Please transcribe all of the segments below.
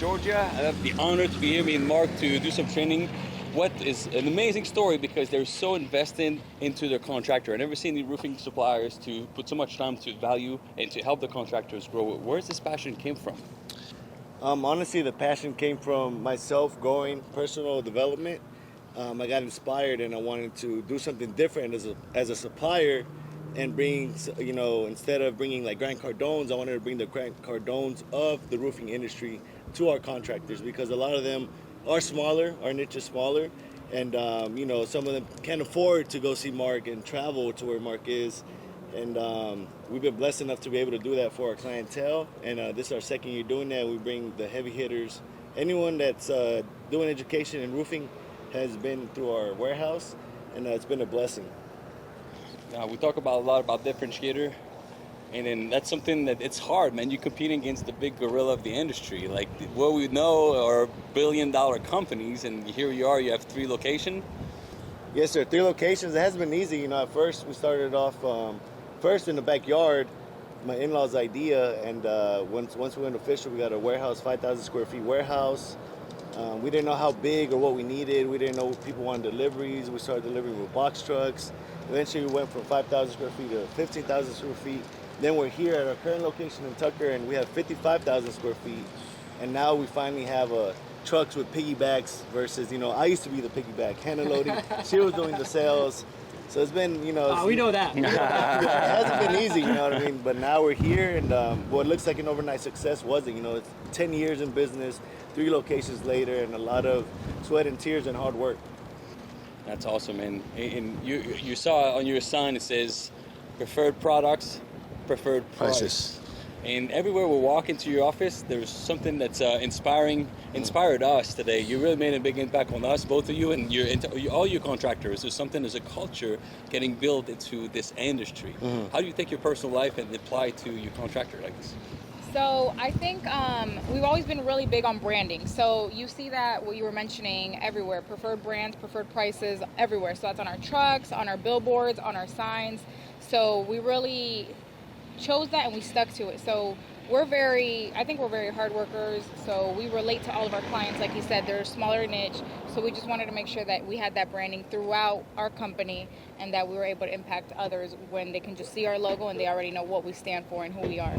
Georgia. I have the honor to be here, me and Mark, to do some training. What is an amazing story because they're so invested into their contractor. I've never seen the roofing suppliers to put so much time to value and to help the contractors grow. Where's this passion came from? Honestly, the passion came from myself growing personal development. I got inspired and I wanted to do something different as a supplier and bring, instead of bringing like Grant Cardones, I wanted to bring the Grant Cardones of the roofing industry to our contractors because a lot of them are smaller, our niche is smaller, and some of them can't afford to go see Mark and travel to where Mark is. And we've been blessed enough to be able to do that for our clientele. And this is our second year doing that. We bring the heavy hitters. Anyone that's doing education in roofing has been through our warehouse, and it's been a blessing. We talk about a lot about differentiator, and then that's something that it's hard, man. You're competing against the big gorilla of the industry. Like what we know are billion-dollar companies, and here you are. You have 3 locations. Yes, sir. 3 locations. It hasn't been easy. At first we started off first in the backyard, my in-laws' idea, and once we went official, we got a warehouse, 5,000 square feet warehouse. We didn't know how big or what we needed. We didn't know if people wanted deliveries. We started delivering with box trucks. Eventually, we went from 5,000 square feet to 15,000 square feet. Then we're here at our current location in Tucker, and we have 55,000 square feet. And now we finally have trucks with piggybacks versus, I used to be the piggyback, hand loading. She was doing the sales. So it's been, we know that. It hasn't been easy, you know what I mean? But now we're here, and what looks like an overnight success wasn't. It's 10 years in business, 3 locations later, and a lot of sweat and tears and hard work. That's awesome, and you saw on your sign it says preferred products, preferred prices. And everywhere we walk into your office, there's something that's inspired us today. You really made a big impact on us, both of you, and all your contractors. There's something, there's a culture getting built into this industry. Mm-hmm. How do you take your personal life and apply to your contractor like this? So I think we've always been really big on branding. So you see that what you were mentioning everywhere, preferred brands, preferred prices, everywhere. So that's on our trucks, on our billboards, on our signs. So we really chose that and we stuck to it. So I think we're very hard workers. So we relate to all of our clients. Like you said, they're a smaller niche. So we just wanted to make sure that we had that branding throughout our company and that we were able to impact others when they can just see our logo and they already know what we stand for and who we are.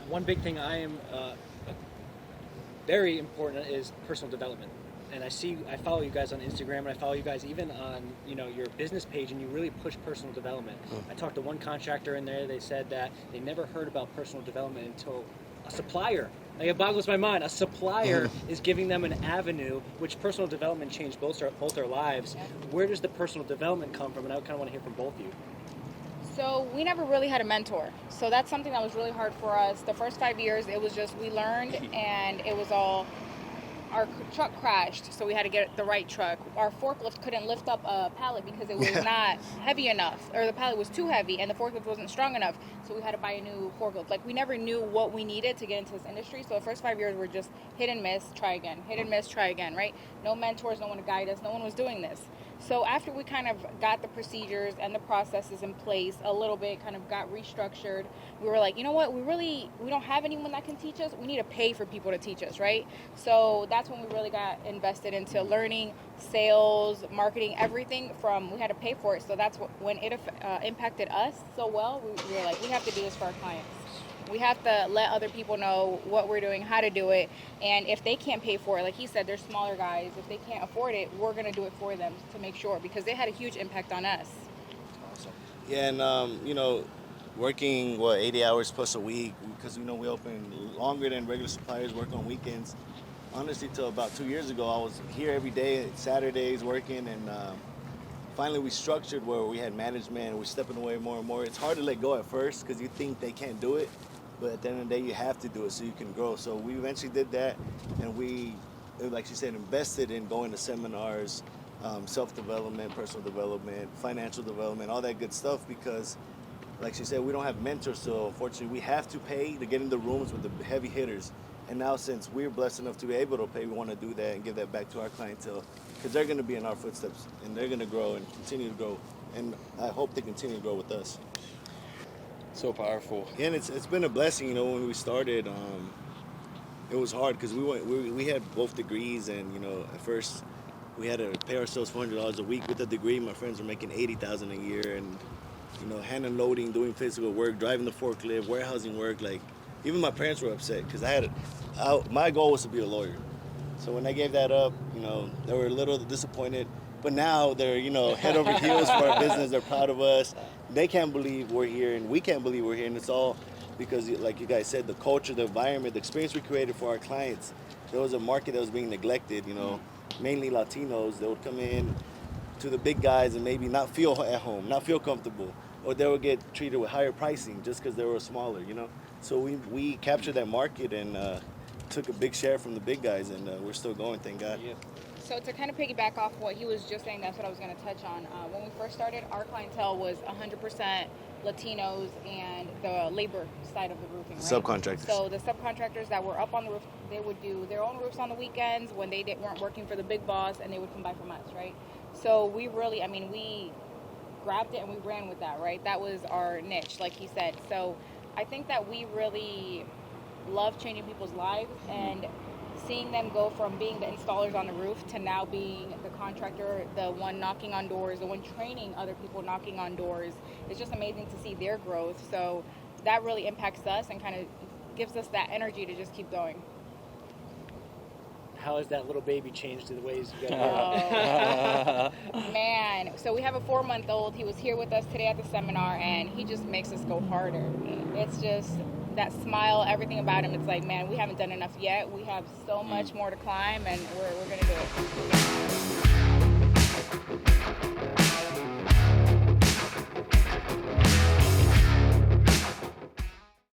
One big thing I am very important is personal development, and I follow you guys on Instagram, and I follow you guys even on your business page, and you really push personal development. I talked to one contractor in there. They said that they never heard about personal development until a supplier. Like, it boggles my mind. A supplier is giving them an avenue, which personal development changed both our lives. Where does the personal development come from? And I kind of want to hear from both of you. So we never really had a mentor. So that's something that was really hard for us. The first 5 years, it was just we learned, and it was all, our truck crashed, so we had to get the right truck. Our forklift couldn't lift up a pallet because it was not heavy enough, or the pallet was too heavy, and the forklift wasn't strong enough, so we had to buy a new forklift. Like, we never knew what we needed to get into this industry, so the first 5 years were just hit and miss, try again, hit and miss, try again, right? No mentors, no one to guide us, no one was doing this. So after we kind of got the procedures and the processes in place a little bit, kind of got restructured, we were like, you know what, we don't have anyone that can teach us. We need to pay for people to teach us, right? So that's when we really got invested into learning, sales, marketing, everything we had to pay for it. So that's when it impacted us so well, we were like, we have to do this for our clients. We have to let other people know what we're doing, how to do it, and if they can't pay for it, like he said, they're smaller guys. If they can't afford it, we're going to do it for them to make sure, because they had a huge impact on us. Awesome. Yeah, and working 80 hours plus a week, because we open longer than regular suppliers work on weekends. Honestly, till about 2 years ago, I was here every day, Saturdays working, and finally we structured where we had management and we're stepping away more and more. It's hard to let go at first because you think they can't do it, but at the end of the day, you have to do it so you can grow. So we eventually did that, and we, like she said, invested in going to seminars, self-development, personal development, financial development, all that good stuff, because like she said, we don't have mentors, so unfortunately we have to pay to get in the rooms with the heavy hitters. And now, since we're blessed enough to be able to pay, we want to do that and give that back to our clientele, because they're going to be in our footsteps, and they're going to grow and continue to grow. And I hope they continue to grow with us. So powerful. Yeah, and it's been a blessing. You know, when we started, it was hard because we had both degrees, and you know, at first we had to pay ourselves $400 a week with a degree. My friends were making $80,000 a year, and you know, hand unloading, doing physical work, driving the forklift, warehousing work. Like, even my parents were upset because my goal was to be a lawyer. So when I gave that up, you know, they were a little disappointed. But now they're, you know, head over heels for our business. They're proud of us. They can't believe we're here, and we can't believe we're here. And it's all because, like you guys said, the culture, the environment, the experience we created for our clients. There was a market that was being neglected, you know, mainly Latinos. They would come in to the big guys and maybe not feel at home, not feel comfortable, or they would get treated with higher pricing just because they were smaller, you know. So we captured that market and took a big share from the big guys, and we're still going, thank God. Yeah. So to kind of piggyback off what he was just saying, that's what I was going to touch on. When we first started, our clientele was 100% Latinos and the labor side of the roofing, right? Subcontractors. So the subcontractors that were up on the roof, they would do their own roofs on the weekends when they weren't working for the big boss, and they would come buy from us, right? So we really, I mean, we grabbed it and we ran with that, right? That was our niche, like he said. So I think that we really love changing people's lives and seeing them go from being the installers on the roof to now being the contractor, the one knocking on doors, the one training other people knocking on doors. It's just amazing to see their growth. So that really impacts us and kind of gives us that energy to just keep going. How has that little baby changed to the ways you guys Man, so we have a 4-month-old. He was here with us today at the seminar, and he just makes us go harder. It's just that smile, everything about him. It's like, man, we haven't done enough yet. We have so much more to climb, and we're going to do it.